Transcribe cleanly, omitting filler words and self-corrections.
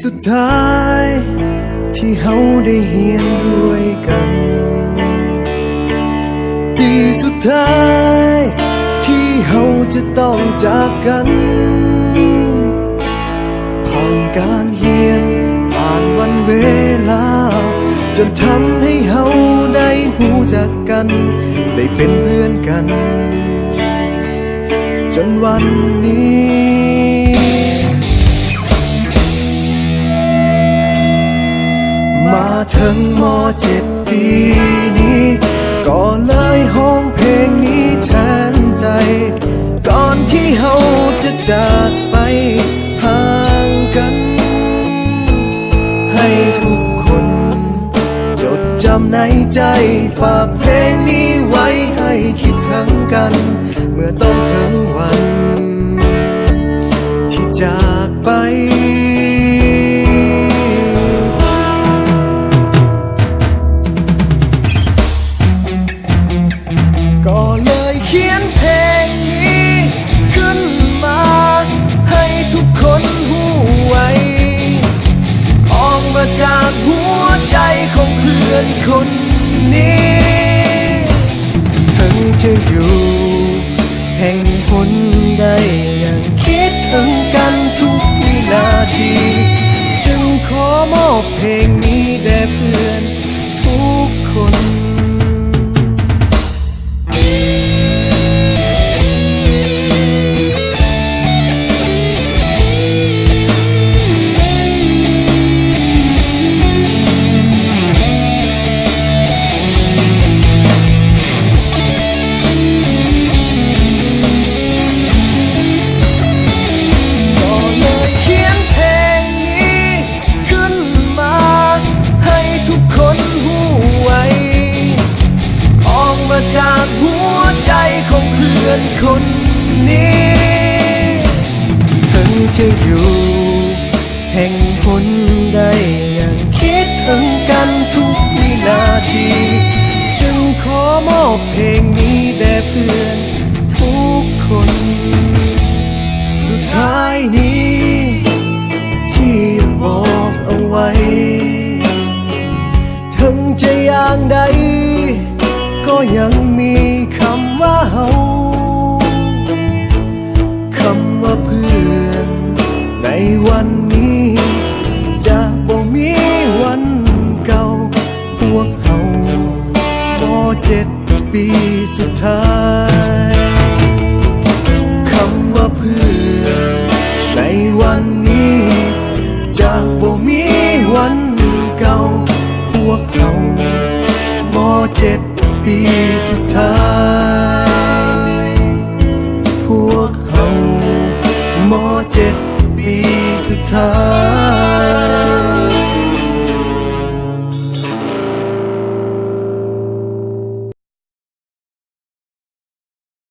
สุดท้ายที่เฮาได้เฮียนด้วยกันปีสุดท้ายที่เฮาจะต้องจากกันผ่านการเฮียนผ่านวันเวลาจนทำให้เฮาได้หูจักกันได้เป็นเพื่อนกันจนวันนี้มาถึงม.7 ปีนี้ก็เลยห้องเพลงนี้แทนใจก่อนที่เฮาจะจากไปห่างกันให้ทุกคนจดจำในใจฝากเพลงนี้ไว้ให้คิดถึงกันเมื่อต้องถึงวันที่จากไปก็เลยเขียนเพลงนี้ขึ้นมาให้ทุกคนหูไว้ออกมาจากหัวใจของเพื่อนคนนี้ถึงจะอยู่แห่งหนใดยังคิดถึงกันทุกวินาทีจึงขอมอบเพลงนี้แด่เพื่อนทุกคนจากหัวใจของเพื่อนคนนี้ถึงจะอยู่แห่งหนใดยังคิดถึงกันทุกวินาทีจึงขอมอบเพลงนี้แด่เพื่อนทุกคนสุดท้ายนี้ที่อยากบอกเอาไว้ถึงจะอย่างใดก็ยังมีคำว่าเฮาคำว่าเพื่อนในวันนี้จะบ่มีวันเก่าพวกเฮาม.7 ปีสุดท้ายคำว่าเพื่อนในวันนี้จะบ่มีวันเก่าพวกเฮาม.7 ปีสุดท้ายพวกเฮาม.7 ปีสุดท้าย